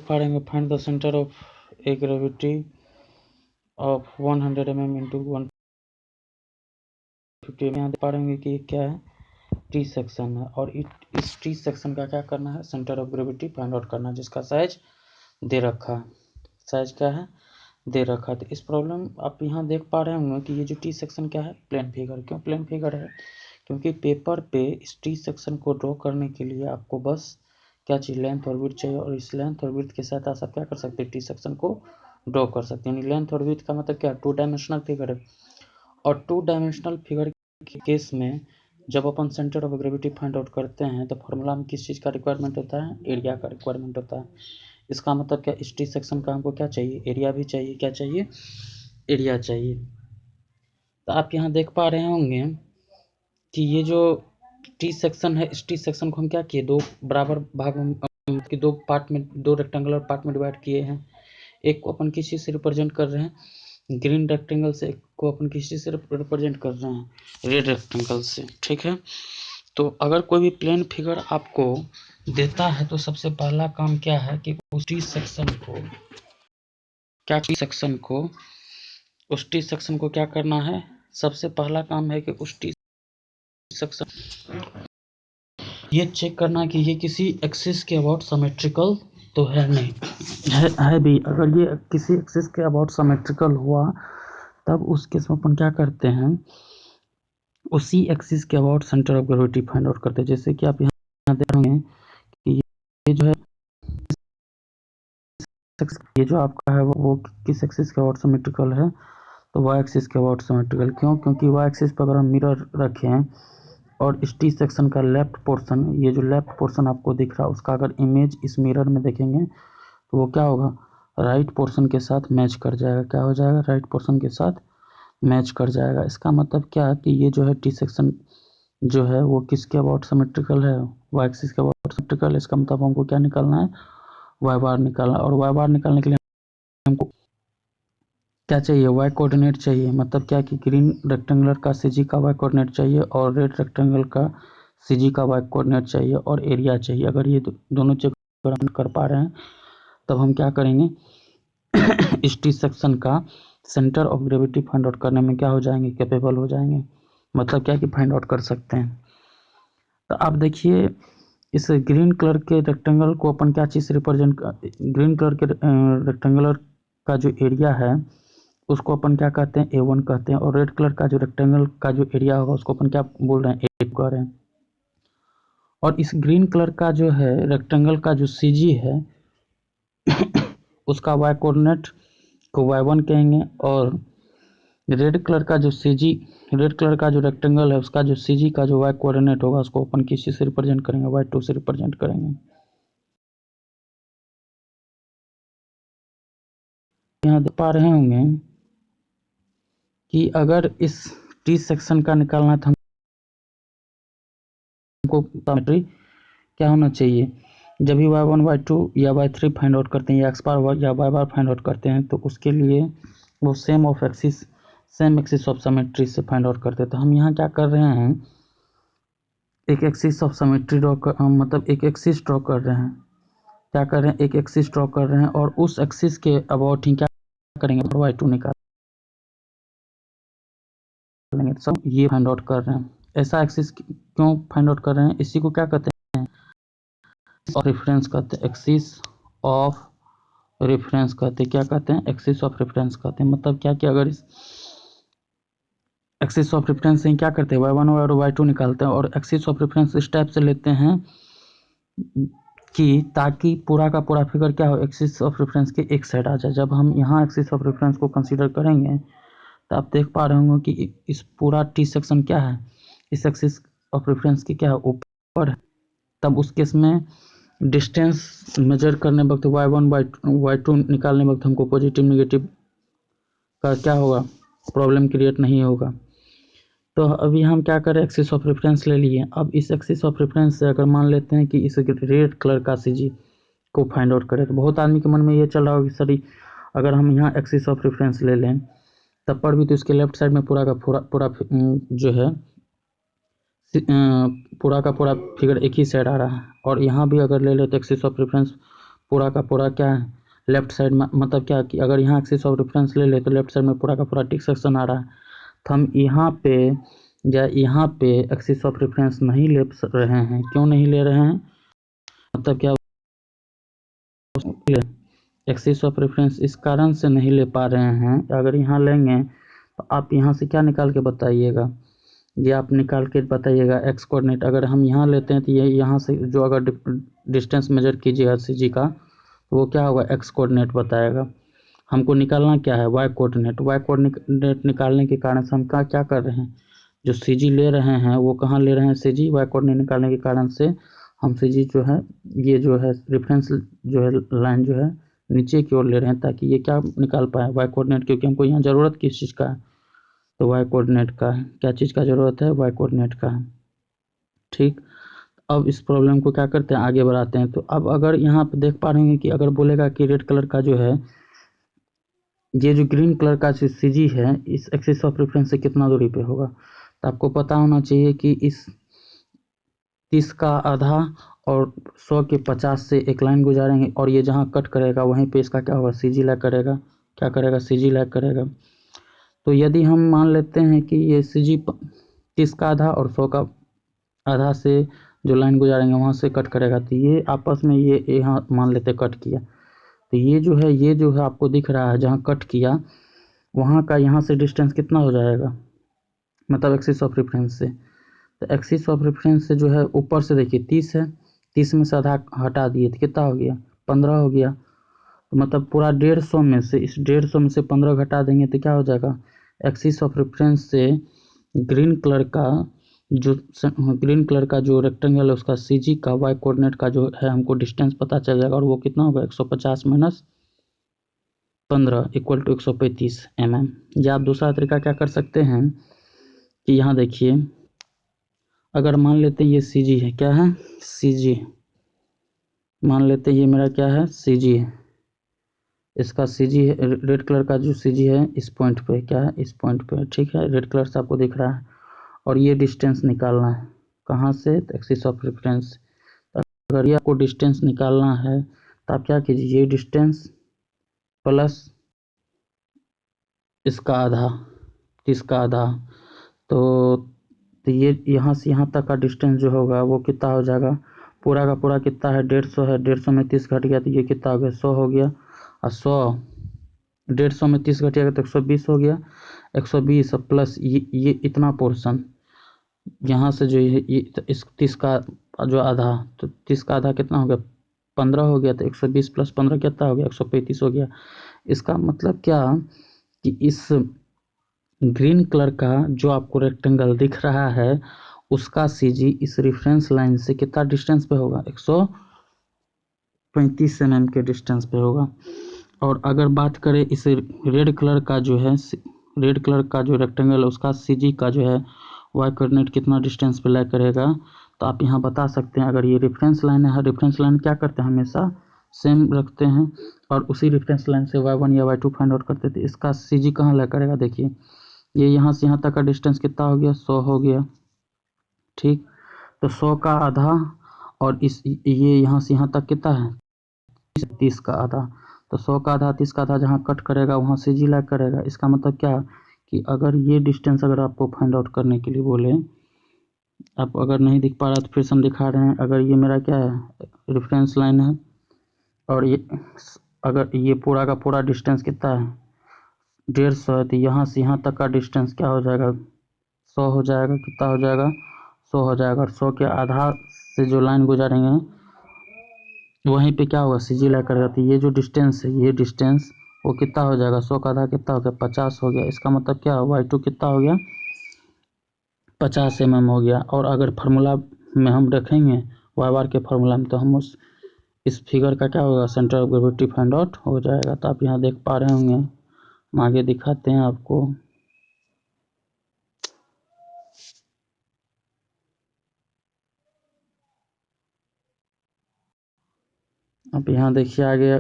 पा रहे हैं find the centre of a gravity of 100 mm into 150 में यहाँ देख पा रहे होंगे कि ये क्या है, टी सेक्शन है और इस टी सेक्शन का क्या करना है, centre of gravity find out करना है, जिसका साइज दे रखा है। साइज क्या है, दे रखा है। तो इस प्रॉब्लम आप यहाँ देख पा रहे होंगे कि ये जो टी सेक्शन क्या है, प्लेन फिगर। क्यों प्लेन फिगर है, क्योंकि पेपर पे इस टी सेक्शन को ड्रॉ करने के लिए आपको बस क्या चाहिए, लेंथ और विड्थ चाहिए, और इस लेंथ और विड्थ के साथ आप क्या कर सकते हैं, टी सेक्शन को ड्रॉ कर सकते हैं। यानी लेंथ और विड्थ का मतलब क्या, 2 डायमेंशनल फिगर है। और 2 डायमेंशनल फिगर के केस में जब अपन centre of gravity find out करते हैं तो फॉर्मूला में किस चीज़ का रिक्वायरमेंट होता है, एरिया का रिक्वायरमेंट होता है। इसका मतलब क्या, इस टी सेक्शन का हमको क्या चाहिए, एरिया भी चाहिए। क्या चाहिए, एरिया चाहिए। तो आप यहाँ देख पा रहे होंगे कि ये जो टी सेक्शन है, इस टी सेक्शन को हम क्या किए, 2 बराबर भाग में कि 2 पार्ट में, 2 रेक्टेंगुलर पार्ट में डिवाइड किए हैं। एक को अपन किस चीज़ से रिप्रेजेंट कर रहे हैं, ग्रीन रेक्टेंगल से, एक को अपन किस चीज़ से रिप्रेजेंट कर रहे हैं, रेड रेक्टेंगल से। ठीक है, तो अगर कोई भी प्लेन फिगर आपको देता है तो सबसे पहला काम क्या है कि उस टी सेक्शन को क्या, टी सेक्शन को, उस टी सेक्शन को क्या करना है, सबसे पहला काम है कि उस टी सेक्शन ये चेक करना कि ये किसी एक्सिस के अबाउट सिमेट्रिकल तो है नहीं, है भी। अगर ये किसी एक्सिस के अबाउट सिमेट्रिकल हुआ तब उस केस में अपन क्या करते हैं, उसी एक्सिस के about centre of gravity find out करते हैं। जैसे कि आप यहाँ देख रहे हैं कि ये जो है, ये जो आपका है वो किस एक्सिस के अबाउट सिमेट्रिकल है, तो वाई एक्सिस के अबाउट सिमेट्रिकल। क्यों, क्योंकि वाई एक्सिस पर अगर हम मिरर रखें और इस टी सेक्शन का लेफ्ट पोर्शन, ये जो लेफ्ट पोर्शन आपको दिख रहा है, उसका अगर इमेज इस मिरर में देखेंगे तो वो क्या होगा, राइट पोर्शन के साथ मैच कर जाएगा। क्या हो जाएगा, राइट पोर्शन के साथ मैच कर जाएगा। इसका मतलब क्या है कि ये जो है टी सेक्शन जो है वो किसके अबाउट सिमेट्रिकल है, वाई एक्सिस के अबाउट सिमेट्रिकल। इसका मतलब हमको क्या निकालना है, वाई बार निकालना। और वाई बार निकालने के लिए हमको क्या चाहिए, वाई कोऑर्डिनेट चाहिए। मतलब क्या कि ग्रीन रेक्टेंगुलर का सी जी का वाई कोऑर्डिनेट चाहिए और रेड रेक्टेंगल का सी जी का वाई कोऑर्डिनेट चाहिए और एरिया चाहिए। अगर ये दोनों चीज हम कर पा रहे हैं तब हम क्या करेंगे इस टी सेक्शन का centre of gravity find out करने में क्या हो जाएंगे, कैपेबल हो जाएंगे। मतलब क्या कि फाइंड आउट कर सकते हैं। तो आप देखिए इस ग्रीन कलर के रेक्टेंगल को अपन क्या चीज़ से रिप्रेजेंट, ग्रीन कलर के रेक्टेंगुलर का जो एरिया है उसको अपन क्या कहते हैं, A1 कहते हैं। और रेड कलर का जो रेक्टेंगल का जो एरिया होगा उसको अपन क्या बोल रहे हैं, A2 कह रहे हैं। और इस ग्रीन कलर का जो है रेक्टेंगल का जो CG है उसका वाई कोऑर्डिनेट को Y1 कहेंगे। और रेड कलर का जो CG, रेड कलर का जो रेक्टेंगल है उसका जो CG का जो वाई कोऑर्डिनेट होगा उसको अपन किस चीज़ से रिप्रेजेंट करेंगे, Y2 से रिप्रेजेंट करेंगे। यहाँ देख पा रहे होंगे कि अगर इस टी सेक्शन का निकालना था हमको, पैरामीटर क्या होना चाहिए, जब भी y1 y2 या y3 फाइंड आउट करते हैं या x बार या y बार फाइंड आउट करते हैं तो उसके लिए वो सेम एक्सिस ऑफ सिमेट्री से फाइंड आउट करते हैं। तो हम यहाँ क्या कर रहे हैं, एक एक्सिस ऑफ सिमेट्री ड्रॉ कर, मतलब एक एक्सिस ड्रॉ कर रहे हैं। क्या कर रहे हैं, एक एक्सिस ड्रॉ कर रहे हैं और उस एक्सिस के अबाउट ही क्या करेंगे, y2 निकालेंगे। सब ये फाइंड आउट कर रहे हैं। ऐसा एक्सिस क्यों फाइंड आउट कर रहे हैं, इसी को क्या कहते हैं, रेफरेंस कहते हैं। एक्सिस ऑफ रेफरेंस कहते हैं, क्या कहते हैं, एक्सिस ऑफ रेफरेंस कहते हैं। मतलब क्या कि अगर इस एक्सिस ऑफ रेफरेंस से क्या करते हैं, y1 और y2 निकालते हैं। और एक्सिस ऑफ रेफरेंस इस टाइप से लेते हैं कि ताकि पूरा का पूरा फिगर क्या हो, एक्सिस ऑफ रेफरेंस के एक साइड आ जाए। जब हम यहाँ एक्सिस ऑफ रेफरेंस को कंसीडर करेंगे तो आप देख पा रहे होंगे कि इस पूरा टी सेक्शन क्या है, इस एक्सिस ऑफ रेफरेंस के क्या है, ऊपर है। तब उस केस में डिस्टेंस मेजर करने वक्त y1 y2 निकालने वक्त हमको पॉजिटिव नेगेटिव का क्या होगा, प्रॉब्लम क्रिएट नहीं होगा। तो अभी हम क्या करें, एक्सिस ऑफ रेफरेंस ले लिए। अब इस एक्सिस ऑफ रेफरेंस से अगर मान लेते हैं कि इस रेड कलर का CG को फाइंड आउट करें, तो बहुत आदमी के मन में ये चल रहा होगा कि सर अगर हम यहाँ एक्सिस ऑफ रेफरेंस ले लें तब पर भी तो इसके लेफ्ट साइड में पूरा का पूरा जो है पूरा का पूरा फिगर एक ही साइड आ रहा है। और यहाँ भी अगर ले ले तो एक्सिस ऑफ रेफरेंस पूरा का पूरा क्या है लेफ्ट साइड में, मतलब क्या कि अगर यहाँ एक्सिस ऑफ रेफरेंस ले ले तो लेफ्ट साइड में पूरा का पूरा टी सेक्शन आ रहा है। तो हम यहाँ पे या यहाँ पे एक्सिस ऑफ रेफरेंस नहीं ले रहे हैं। क्यों नहीं ले रहे हैं, मतलब क्या एक्सिस ऑफ रेफरेंस इस कारण से नहीं ले पा रहे हैं। अगर यहाँ लेंगे तो आप यहाँ से क्या निकाल के बताइएगा, ये आप निकाल के बताइएगा एक्स कोऑर्डिनेट। अगर हम यहाँ लेते हैं तो ये यहाँ से जो अगर डिस्टेंस मेजर कीजिएगा सी जी का तो वो क्या होगा, एक्स कोऑर्डिनेट बताएगा। हमको निकालना क्या है, वाई कोऑर्डिनेट। वाई कोऑर्डिनेट निकालने के कारण से हम क्या कर रहे हैं, जो सी जी ले रहे हैं वो कहाँ ले रहे हैं, सी जी। वाई कोऑर्डिनेट निकालने के कारण से हम सी जी जो है, ये जो है रेफरेंस जो है लाइन जो है नीचे की ओर ले रहे हैं, ताकि ये क्या निकाल पाए, वाई कोऑर्डिनेट। क्योंकि हमको यहाँ ज़रूरत किस चीज़ का है, तो वाई कोऑर्डिनेट का है। क्या चीज़ का ज़रूरत है, वाई कोऑर्डिनेट का है। ठीक, अब इस प्रॉब्लम को क्या करते हैं, आगे बढ़ाते हैं। तो अब अगर यहाँ पे देख पा रहे हैं कि अगर बोलेगा कि रेड कलर का जो है, ये जो ग्रीन कलर का जो सी जी है इस एक्सिस ऑफ रेफरेंस से कितना दूरी पे होगा, तो आपको पता होना चाहिए कि इस 30 का आधा और 100 के 50 से एक लाइन गुजारेंगे और ये जहाँ कट करेगा वहीं पे इसका क्या होगा, सी जी लैग करेगा। क्या करेगा, सी जी लैग करेगा। तो यदि हम मान लेते हैं कि ये सी जी 30 का आधा और 100 का आधा से जो लाइन गुजारेंगे वहाँ से कट करेगा, तो ये आपस में ये यहाँ मान लेते कट किया, तो ये जो है आपको दिख रहा है जहाँ कट किया वहाँ का यहाँ से डिस्टेंस कितना हो जाएगा, मतलब एक्सिस ऑफ रेफरेंस से। तो एक्सिस ऑफ रेफरेंस से जो है ऊपर से देखिए 30 है, 30 में से आधा हटा दिए तो कितना हो गया, 15 हो गया। तो मतलब पूरा 150 में से, इस 150 में से 15 घटा देंगे तो क्या हो जाएगा, एक्सिस ऑफ रेफरेंस से ग्रीन कलर का जो रेक्टेंगल है उसका सी जी का वाई कोऑर्डिनेट का जो है हमको डिस्टेंस पता चल जाएगा, और वो कितना होगा 150 माइनस 15 इक्वल टू 135 mm। या आप दूसरा तरीका क्या कर सकते हैं कि यहाँ देखिए, अगर मान लेते हैं ये सी जी है, क्या है, सी जी, मान लेते हैं ये मेरा क्या है, सी जी है, इसका सी जी है, रेड कलर का जो सी जी है इस पॉइंट पे क्या है, इस पॉइंट पे, ठीक है, रेड कलर से आपको दिख रहा है। और ये डिस्टेंस निकालना है कहाँ से, तो एक्सिस ऑफ रेफरेंस। अगर ये आपको डिस्टेंस निकालना है तो आप क्या कीजिए, ये डिस्टेंस प्लस इसका आधा, इसका आधा, तो ये यहाँ से यहाँ तक का डिस्टेंस जो होगा वो कितना हो जाएगा, पूरा का पूरा कितना है, 150 है, 150 में 30 घट गया तो ये कितना हो गया, 100 हो गया। और 100 150 में 30 घटिएगा तो 120 हो गया। 120 प्लस ये इतना पोर्शन यहाँ से जो ये इस 30 का जो आधा, तो 30 का आधा कितना हो गया, 15 हो गया। तो 120 प्लस 15 कितना हो गया, 135 हो गया। इसका मतलब क्या कि इस ग्रीन कलर का जो आपको रेक्टेंगल दिख रहा है उसका सी जी इस रेफरेंस लाइन से कितना डिस्टेंस पे होगा, 135 mm के डिस्टेंस पे होगा। और अगर बात करें इस रेड कलर का जो है, रेड कलर का जो रेक्टेंगल है उसका सी जी का जो है वाई कोऑर्डिनेट कितना डिस्टेंस पे लाई करेगा, तो आप यहाँ बता सकते हैं। अगर ये रेफरेंस लाइन है, रेफरेंस लाइन क्या करते हैं हमेशा सेम रखते हैं, और उसी रेफरेंस लाइन से y1 या y2 फाइंड आउट करते थे। इसका सी जी कहाँ लाई करेगा, देखिए ये यहाँ से यहाँ तक का डिस्टेंस कितना हो गया, 100 हो गया। ठीक, तो 100 का आधा और इस ये यहाँ से यहाँ तक कितना है, 30 का आधा। तो 100 का आधा 30 का आधा जहाँ कट करेगा वहाँ से जी लैग करेगा। इसका मतलब क्या कि अगर ये डिस्टेंस अगर आपको फाइंड आउट करने के लिए बोले, आप अगर नहीं दिख पा रहा तो फिर से हम दिखा रहे हैं। अगर ये मेरा क्या है, रेफरेंस लाइन है, और ये अगर ये पूरा का पूरा डिस्टेंस कितना है, 150 है, तो यहाँ से यहाँ तक का डिस्टेंस क्या हो जाएगा, 100 हो जाएगा। कितना हो जाएगा, 100 हो जाएगा। और 100 के आधा से जो लाइन गुजारेंगे वहीं पे क्या होगा, सी जी ला करेगा। तो ये जो डिस्टेंस है, ये डिस्टेंस वो कितना हो जाएगा, 100 का आधा कितना हो गया, 50 हो गया। इसका मतलब क्या है, y2 कितना हो गया, 50 mm हो गया। और अगर फार्मूला में हम रखेंगे वाई बार के फार्मूला में, तो हम इस फिगर का क्या होगा, centre of gravity find out हो जाएगा। तो आप यहाँ देख पा रहे होंगे, हम आगे दिखाते हैं आपको। अब यहाँ देखिए आगे,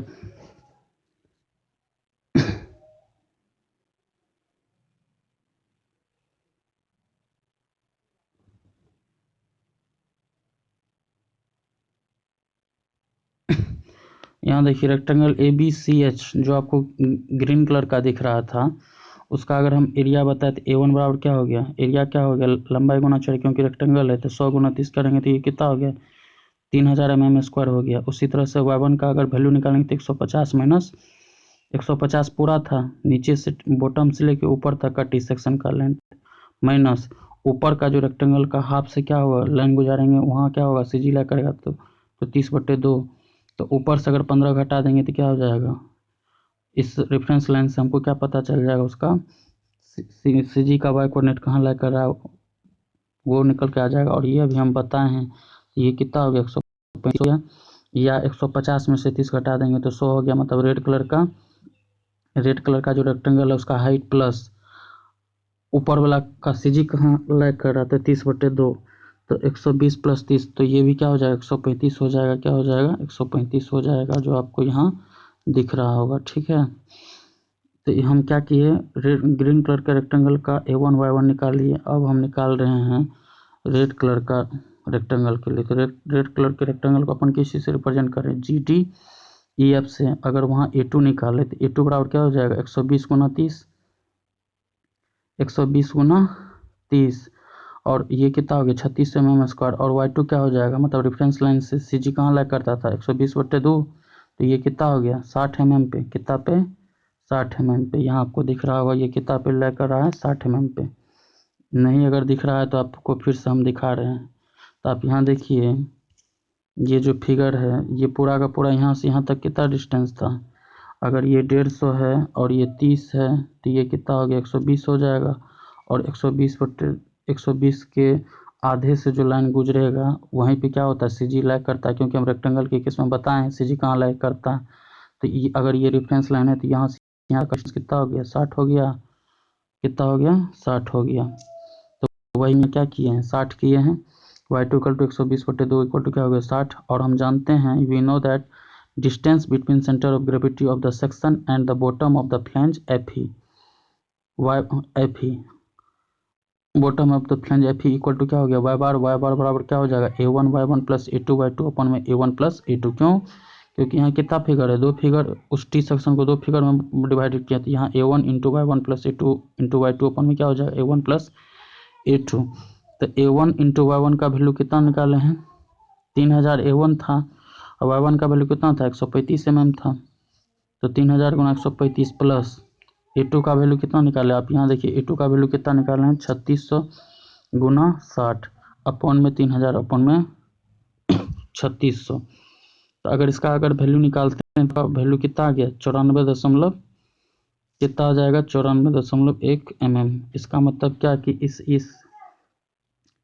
यहाँ देखिए रेक्टेंगल ABCH जो आपको ग्रीन कलर का दिख रहा था, उसका अगर हम एरिया बताए तो A1 बराबर क्या हो गया, एरिया क्या हो गया, लंबाई गुना चौड़ाई, क्योंकि रेक्टेंगल है तो 100 गुना 30 करेंगे तो ये कितना हो गया, 3000 mm² हो गया। उसी तरह से Y1 का अगर वैल्यू निकालेंगे तो 150 माइनस 150 पूरा था, नीचे से बॉटम से लेके ऊपर तक का टी सेक्शन का लेंथ, माइनस ऊपर का जो रेक्टेंगल का हाफ से क्या होगा, लाइन गुजारेंगे वहाँ क्या होगा, CG ला करेगा तो 30/2, तो ऊपर से अगर 15 घटा देंगे तो क्या हो जाएगा, इस रेफरेंस लाइन से हमको क्या पता चल जाएगा, उसका CG का वाई कोऑर्डिनेट कहाँ ला कर रहा है वो निकल के आ जाएगा। और ये अभी हम बताए हैं ये कितना हो गया, 135 हो गया, या 150 में से 30 घटा देंगे तो 100 हो गया। मतलब रेड कलर का जो रेक्टेंगल है उसका हाइट प्लस ऊपर वाला का CG कहाँ लैग कर रहा था 30/2, तो 120 + 30, तो ये भी क्या हो जाएगा 135 हो जाएगा, क्या हो जाएगा 135 हो जाएगा, जो आपको यहाँ दिख रहा होगा। ठीक है, तो हम क्या किए, ग्रीन कलर के रेक्टेंगल का A1 Y1 निकाल लिए। अब हम निकाल रहे हैं रेड कलर का रेक्टेंगल के लिए। तो रेड कलर के रेक्टेंगल को अपन किसी से रिप्रेजेंट करें, GDEF से। अगर वहाँ A2 निकाले तो A2 बराबर क्या हो जाएगा, 120 गुना 30, 120 गुना 30, और ये कितना हो गया 36 mm²। और Y2 क्या हो जाएगा, मतलब रेफरेंस लाइन से CG कहाँ लैग करता था 120/2, तो ये कितना हो गया 60 mm पे, कितना पे 60 mm पे। यहाँ आपको दिख रहा होगा ये कितना पे लैग कर रहा है 60 mm पे। नहीं अगर दिख रहा है तो आपको फिर से हम दिखा रहे हैं। तो आप यहाँ देखिए ये जो फिगर है ये पूरा का पूरा यहाँ से यहाँ तक कितना डिस्टेंस था, अगर ये 150 है और ये 30 है तो ये कितना हो गया 120 हो जाएगा। और 120 के आधे से जो लाइन गुजरेगा वहीं पे क्या होता है, CG लैग करता है, क्योंकि हम रेक्टेंगल के केस में बताए हैं CG कहाँ लैग करता है। तो ये अगर ये रेफरेंस लाइन है तो यहाँ से यहाँ का कितना हो गया 60 हो गया, कितना हो गया 60 हो गया। तो वही में क्या किए हैं 60 किए हैं, y2 = 120/2 = क्या हो गया 60। और हम जानते हैं we know that distance between centre of gravity of the section and the bottom of the flange FE, bottom of the flange FE = क्या हो गया y बार बराबर क्या हो जाएगा A1 Y1 + A2 Y2 अपन में A1 + A2। क्यों, क्योंकि यहाँ कितना फिगर है, दो फिगर, उस टी सेक्शन को दो फिगर में डिवाइडेड किया, तो यहाँ A1 × Y1 + A2 × Y2 अपन में क्या हो जाएगा A1 + A2। तो A1 × Y1 का वैल्यू कितना निकाले हैं 3000 A1 था, और Y1 का वैल्यू कितना था 135 mm था, तो 3000 × 135 प्लस A2 का वैल्यू कितना निकाले, आप यहाँ देखिए A2 का वैल्यू कितना निकाले हैं 3600 × 60 अपॉन में 3000 अपॉन में 3600। तो अगर इसका अगर वैल्यू निकालते हैं तो वैल्यू कितना आ गया 94 कितना आ जाएगा 94.1 mm। इसका मतलब क्या कि इस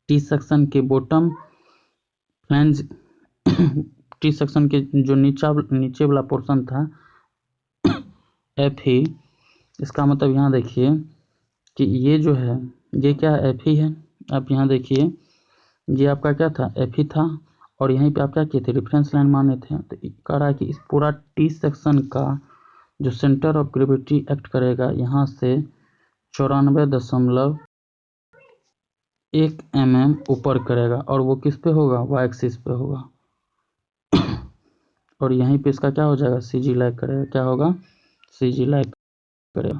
टी सेक्शन के बॉटम फ्लैंज टी सेक्शन के जो नीचे वाला पोर्शन था FE, इसका मतलब यहाँ देखिए कि ये जो है ये क्या FE है। आप यहाँ देखिए ये आपका क्या था FE था, और यहीं पे आप क्या किए थे रेफरेंस लाइन माने थे। तो कह रहा है कि इस पूरा टी सेक्शन का जो सेंटर ऑफ ग्रेविटी एक्ट करेगा यहाँ से 94.1 mm ऊपर करेगा, और वो किस पे होगा y एक्सिस पे होगा। और यहीं पे इसका क्या हो जाएगा CG लैग करेगा, क्या होगा CG लैग करेगा।